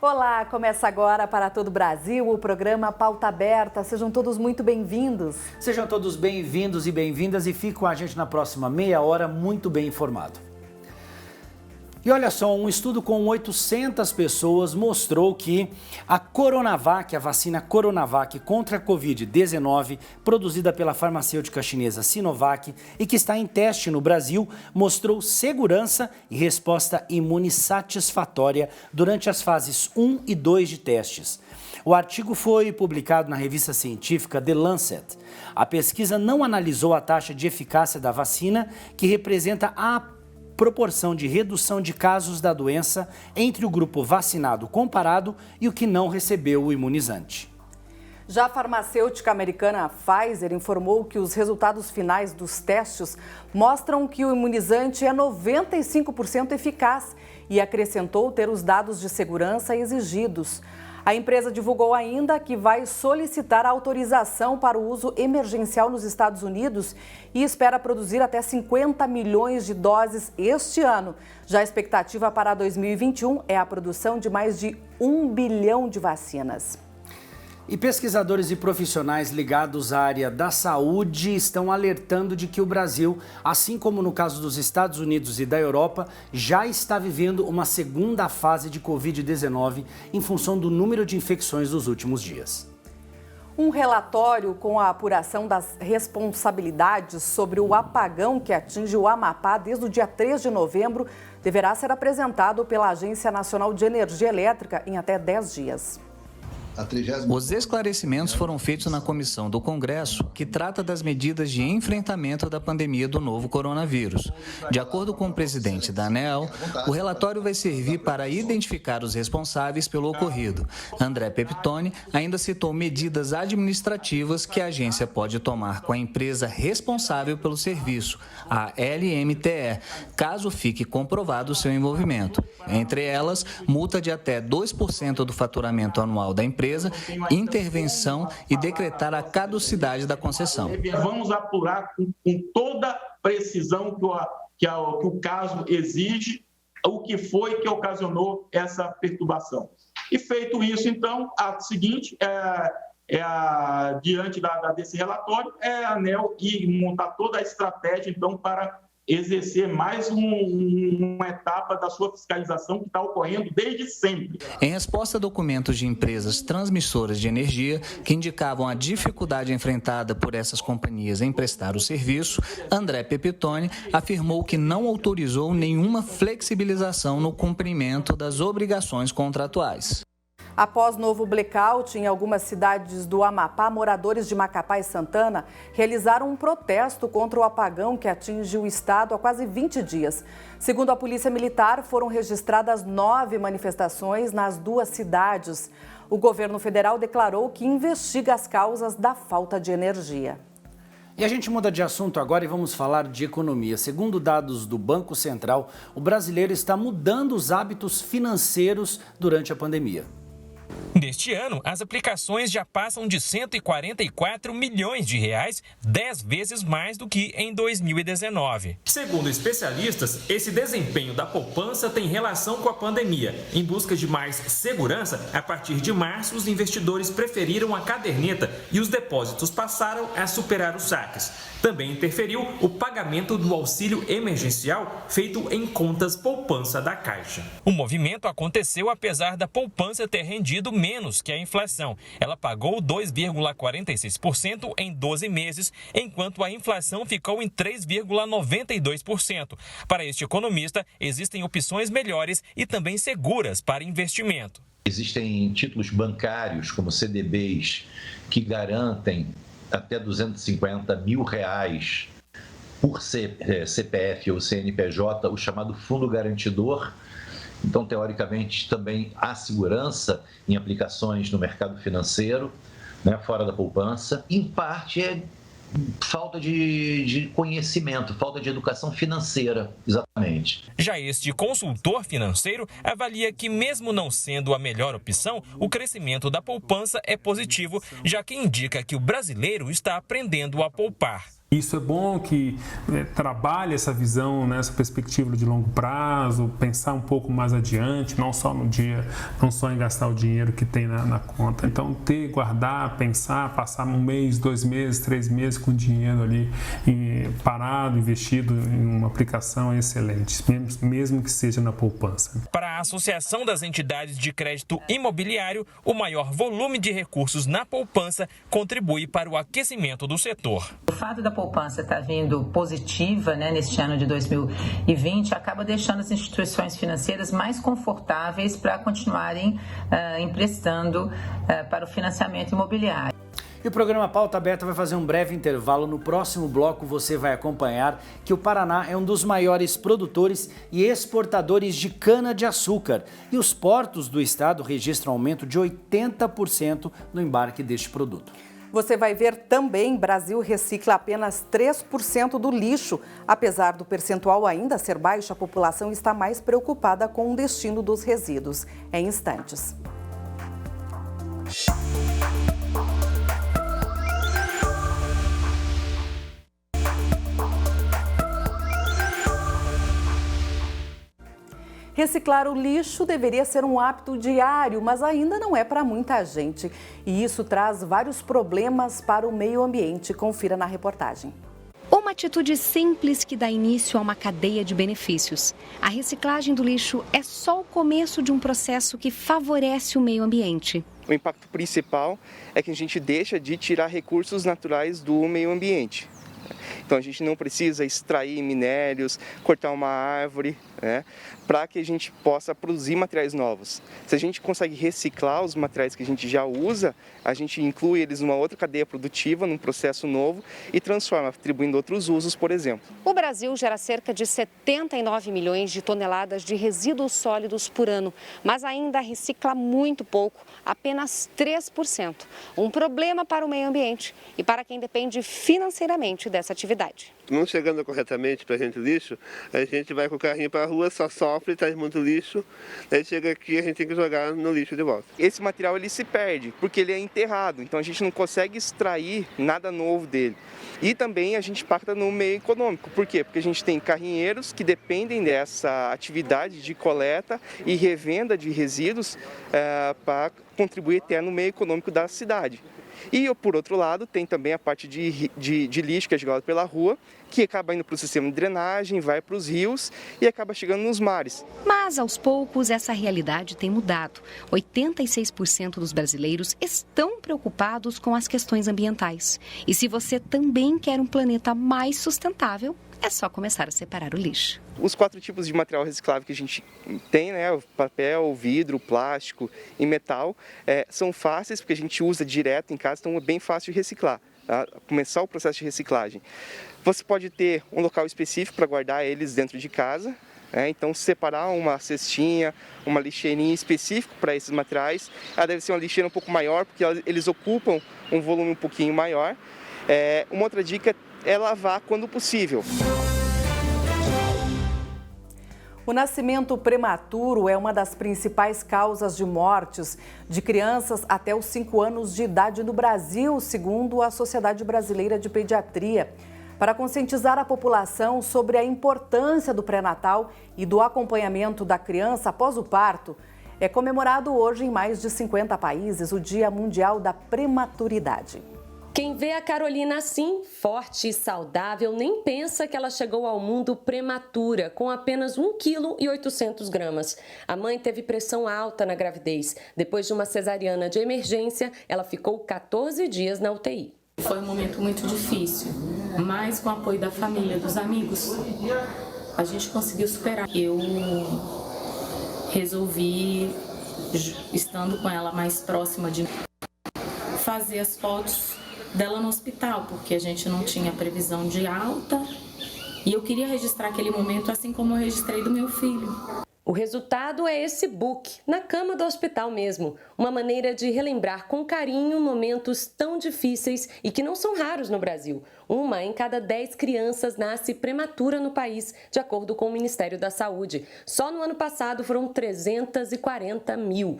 Olá, começa agora para todo o Brasil o programa Pauta Aberta. Sejam todos muito bem-vindos. Sejam todos bem-vindos e bem-vindas e fiquem com a gente na próxima meia hora muito bem informado. E olha só, um estudo com 800 pessoas mostrou que a Coronavac, a vacina Coronavac contra a Covid-19, produzida pela farmacêutica chinesa Sinovac e que está em teste no Brasil, mostrou segurança e resposta imune satisfatória durante as fases 1 e 2 de testes. O artigo foi publicado na revista científica The Lancet. A pesquisa não analisou a taxa de eficácia da vacina, que representa a proporção de redução de casos da doença entre o grupo vacinado comparado e o que não recebeu o imunizante. Já a farmacêutica americana Pfizer informou que os resultados finais dos testes mostram que o imunizante é 95% eficaz e acrescentou ter os dados de segurança exigidos. A empresa divulgou ainda que vai solicitar autorização para o uso emergencial nos Estados Unidos e espera produzir até 50 milhões de doses este ano. Já a expectativa para 2021 é a produção de mais de 1 bilhão de vacinas. E pesquisadores e profissionais ligados à área da saúde estão alertando de que o Brasil, assim como no caso dos Estados Unidos e da Europa, já está vivendo uma segunda fase de Covid-19 em função do número de infecções dos últimos dias. Um relatório com a apuração das responsabilidades sobre o apagão que atinge o Amapá desde o dia 3 de novembro deverá ser apresentado pela Agência Nacional de Energia Elétrica em até 10 dias. Os esclarecimentos foram feitos na comissão do Congresso, que trata das medidas de enfrentamento da pandemia do novo coronavírus. De acordo com o presidente da ANEEL, o relatório vai servir para identificar os responsáveis pelo ocorrido. André Pepitone ainda citou medidas administrativas que a agência pode tomar com a empresa responsável pelo serviço, a LMTE, caso fique comprovado o seu envolvimento. Entre elas, multa de até 2% do faturamento anual da empresa, intervenção e decretar a caducidade da concessão. Vamos apurar com toda precisão que o caso exige, o que foi que ocasionou essa perturbação. E feito isso, então, a seguinte, diante desse relatório, a ANEEL ir montar toda a estratégia, então, para exercer mais uma etapa da sua fiscalização que está ocorrendo desde sempre. Em resposta a documentos de empresas transmissoras de energia que indicavam a dificuldade enfrentada por essas companhias em prestar o serviço, André Pepitone afirmou que não autorizou nenhuma flexibilização no cumprimento das obrigações contratuais. Após novo blackout em algumas cidades do Amapá, moradores de Macapá e Santana realizaram um protesto contra o apagão que atinge o estado há quase 20 dias. Segundo a Polícia Militar, foram registradas 9 manifestações nas duas cidades. O governo federal declarou que investiga as causas da falta de energia. E a gente muda de assunto agora e vamos falar de economia. Segundo dados do Banco Central, o brasileiro está mudando os hábitos financeiros durante a pandemia. Neste ano, as aplicações já passam de 144 milhões de reais, 10 vezes mais do que em 2019. Segundo especialistas, esse desempenho da poupança tem relação com a pandemia. Em busca de mais segurança, a partir de março, os investidores preferiram a caderneta e os depósitos passaram a superar os saques. Também interferiu o pagamento do auxílio emergencial feito em contas poupança da Caixa. O movimento aconteceu apesar da poupança ter rendido menos que a inflação. Ela pagou 2,46% em 12 meses, enquanto a inflação ficou em 3,92%. Para este economista, existem opções melhores e também seguras para investimento. Existem títulos bancários, como CDBs, que garantem até R$250 mil por CPF ou CNPJ, o chamado fundo garantidor. Então, teoricamente, também há segurança em aplicações no mercado financeiro, né, fora da poupança. Em parte, é falta de conhecimento, falta de educação financeira, exatamente. Já este consultor financeiro avalia que, mesmo não sendo a melhor opção, o crescimento da poupança é positivo, já que indica que o brasileiro está aprendendo a poupar. Isso é bom que trabalhe essa visão, né, essa perspectiva de longo prazo, pensar um pouco mais adiante, não só no dia, não só em gastar o dinheiro que tem na conta. Então, guardar, pensar, passar 1 mês, 2 meses, 3 meses com dinheiro ali parado, investido em uma aplicação é excelente, mesmo que seja na poupança. Para a Associação das Entidades de Crédito Imobiliário, o maior volume de recursos na poupança contribui para o aquecimento do setor. O fato da poupança estar vindo positiva, né, neste ano de 2020 acaba deixando as instituições financeiras mais confortáveis para continuarem emprestando para o financiamento imobiliário. E o programa Pauta Aberta vai fazer um breve intervalo. No próximo bloco você vai acompanhar que o Paraná é um dos maiores produtores e exportadores de cana-de-açúcar. E os portos do estado registram aumento de 80% no embarque deste produto. Você vai ver também, Brasil recicla apenas 3% do lixo. Apesar do percentual ainda ser baixo, a população está mais preocupada com o destino dos resíduos. Em instantes. Reciclar o lixo deveria ser um hábito diário, mas ainda não é para muita gente. E isso traz vários problemas para o meio ambiente. Confira na reportagem. Uma atitude simples que dá início a uma cadeia de benefícios. A reciclagem do lixo é só o começo de um processo que favorece o meio ambiente. O impacto principal é que a gente deixa de tirar recursos naturais do meio ambiente. Então a gente não precisa extrair minérios, cortar uma árvore, né, para que a gente possa produzir materiais novos. Se a gente consegue reciclar os materiais que a gente já usa, a gente inclui eles numa outra cadeia produtiva, num processo novo e transforma, atribuindo outros usos, por exemplo. O Brasil gera cerca de 79 milhões de toneladas de resíduos sólidos por ano, mas ainda recicla muito pouco, apenas 3%. Um problema para o meio ambiente e para quem depende financeiramente dessa atividade. Não chegando corretamente para a gente lixo, a gente vai com o carrinho para a rua, só sofre, traz muito lixo, aí chega aqui a gente tem que jogar no lixo de volta. Esse material ele se perde, porque ele é enterrado, então a gente não consegue extrair nada novo dele. E também a gente impacta no meio econômico, por quê? Porque a gente tem carrinheiros que dependem dessa atividade de coleta e revenda de resíduos para contribuir até no meio econômico da cidade. E, por outro lado, tem também a parte de lixo que é jogado pela rua, que acaba indo para o sistema de drenagem, vai para os rios e acaba chegando nos mares. Mas, aos poucos, essa realidade tem mudado. 86% dos brasileiros estão preocupados com as questões ambientais. E se você também quer um planeta mais sustentável, é só começar a separar o lixo. Os 4 tipos de material reciclável que a gente tem, né, o papel, vidro, plástico e metal, são fáceis porque a gente usa direto em casa, então é bem fácil de reciclar, tá? Começar o processo de reciclagem. Você pode ter um local específico para guardar eles dentro de casa, então separar uma cestinha, uma lixeirinha específica para esses materiais. Ela deve ser uma lixeira um pouco maior, porque eles ocupam um volume um pouquinho maior. Uma outra dica é lavar quando possível. O nascimento prematuro é uma das principais causas de mortes de crianças até os 5 anos de idade no Brasil, segundo a Sociedade Brasileira de Pediatria. Para conscientizar a população sobre a importância do pré-natal e do acompanhamento da criança após o parto, é comemorado hoje em mais de 50 países o Dia Mundial da Prematuridade. Quem vê a Carolina assim, forte e saudável, nem pensa que ela chegou ao mundo prematura, com apenas 1,8 kg. A mãe teve pressão alta na gravidez. Depois de uma cesariana de emergência, ela ficou 14 dias na UTI. Foi um momento muito difícil, mas com o apoio da família, dos amigos, a gente conseguiu superar. Eu resolvi, estando com ela mais próxima de mim, fazer as fotos dela no hospital, porque a gente não tinha previsão de alta e eu queria registrar aquele momento assim como eu registrei do meu filho. O resultado é esse book, na cama do hospital mesmo. Uma maneira de relembrar com carinho momentos tão difíceis e que não são raros no Brasil. 1 em cada 10 crianças nasce prematura no país, de acordo com o Ministério da Saúde. Só no ano passado foram 340 mil.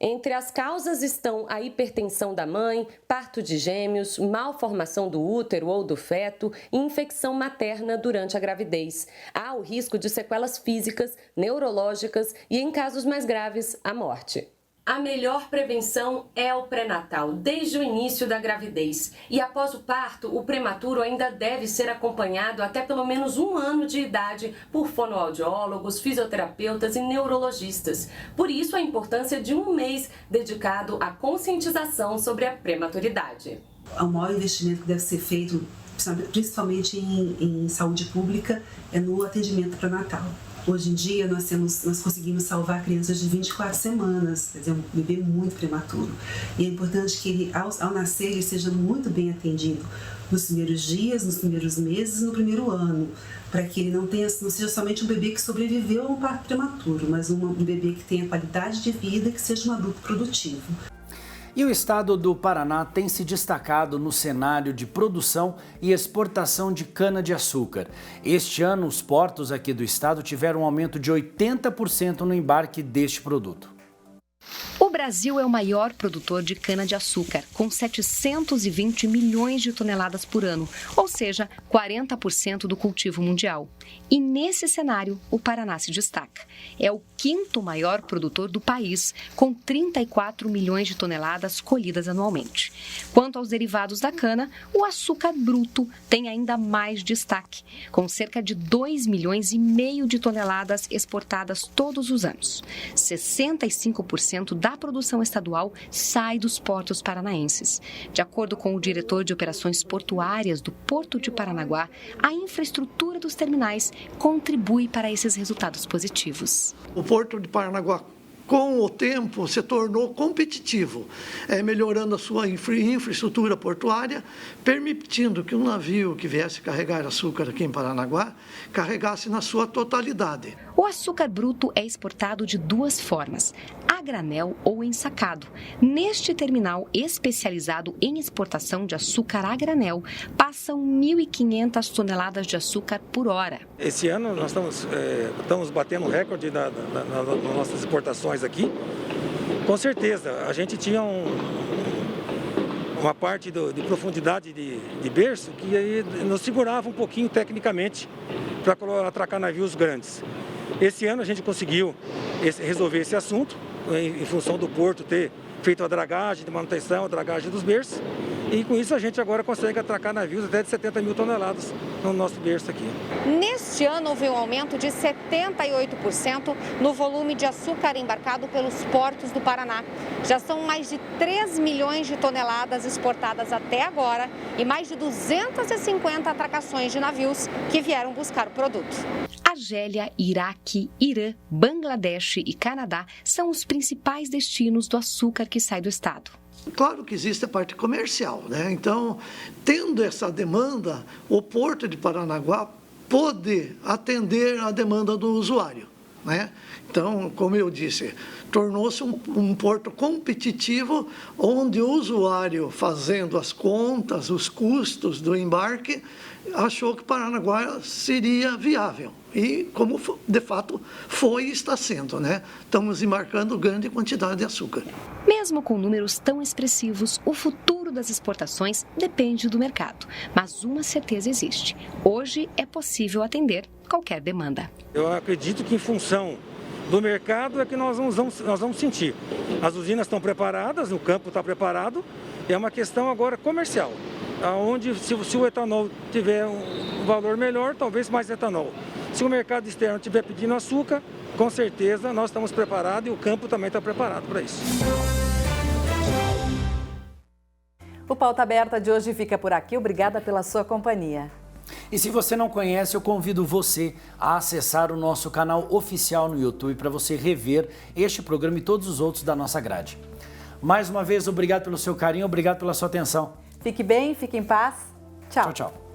Entre as causas estão a hipertensão da mãe, parto de gêmeos, malformação do útero ou do feto e infecção materna durante a gravidez. Há o risco de sequelas físicas, neurológicas e, em casos mais graves, a morte. A melhor prevenção é o pré-natal, desde o início da gravidez. E após o parto, o prematuro ainda deve ser acompanhado até pelo menos 1 ano de idade por fonoaudiólogos, fisioterapeutas e neurologistas. Por isso, a importância de 1 mês dedicado à conscientização sobre a prematuridade. O maior investimento que deve ser feito, principalmente em saúde pública, é no atendimento pré-natal. Hoje em dia, nós conseguimos salvar crianças de 24 semanas, quer dizer, um bebê muito prematuro. E é importante que ele, ao nascer, ele seja muito bem atendido nos primeiros dias, nos primeiros meses, no primeiro ano, para que ele não seja somente um bebê que sobreviveu a um parto prematuro, mas um bebê que tenha qualidade de vida e que seja um adulto produtivo. E o estado do Paraná tem se destacado no cenário de produção e exportação de cana-de-açúcar. Este ano, os portos aqui do estado tiveram um aumento de 80% no embarque deste produto. O Brasil é o maior produtor de cana-de-açúcar, com 720 milhões de toneladas por ano, ou seja, 40% do cultivo mundial. E nesse cenário, o Paraná se destaca. É o 5º maior produtor do país, com 34 milhões de toneladas colhidas anualmente. Quanto aos derivados da cana, o açúcar bruto tem ainda mais destaque, com cerca de 2,5 milhões de toneladas exportadas todos os anos. 65% da produção estadual sai dos portos paranaenses. De acordo com o diretor de operações portuárias do Porto de Paranaguá, a infraestrutura dos terminais contribui para esses resultados positivos. O Porto de Paranaguá, com o tempo, se tornou competitivo, melhorando a sua infraestrutura portuária, permitindo que um navio que viesse carregar açúcar aqui em Paranaguá, carregasse na sua totalidade. O açúcar bruto é exportado de 2 formas, a granel ou ensacado. Neste terminal especializado em exportação de açúcar a granel, passam 1.500 toneladas de açúcar por hora. Esse ano nós estamos batendo um recorde nas nossas exportações aqui. Com certeza, a gente tinha uma parte de profundidade de berço que aí nos segurava um pouquinho tecnicamente para atracar navios grandes. Esse ano a gente conseguiu resolver esse assunto, em função do porto ter feito a dragagem de manutenção, a dragagem dos berços, e com isso a gente agora consegue atracar navios até de 70 mil toneladas no nosso berço aqui. Neste ano houve um aumento de 78% no volume de açúcar embarcado pelos portos do Paraná. Já são mais de 3 milhões de toneladas exportadas até agora e mais de 250 atracações de navios que vieram buscar o produto. Argélia, Iraque, Irã, Bangladesh e Canadá são os principais destinos do açúcar que sai do estado. Claro que existe a parte comercial, né? Então, tendo essa demanda, o Porto de Paranaguá pode atender a demanda do usuário, né? Então, como eu disse, tornou-se um porto competitivo, onde o usuário, fazendo as contas, os custos do embarque, achou que Paranaguá seria viável. E como de fato foi e está sendo, né? Estamos embarcando grande quantidade de açúcar. Mesmo com números tão expressivos, o futuro das exportações depende do mercado. Mas uma certeza existe: hoje é possível atender qualquer demanda. Eu acredito que em função do mercado é que nós vamos sentir. As usinas estão preparadas, o campo está preparado, é uma questão agora comercial. Onde, se o etanol tiver um valor melhor, talvez mais etanol. Se o mercado externo estiver pedindo açúcar, com certeza nós estamos preparados e o campo também está preparado para isso. O Pauta Aberta de hoje fica por aqui. Obrigada pela sua companhia. E se você não conhece, eu convido você a acessar o nosso canal oficial no YouTube para você rever este programa e todos os outros da nossa grade. Mais uma vez, obrigado pelo seu carinho, obrigado pela sua atenção. Fique bem, fique em paz. Tchau. Tchau, tchau.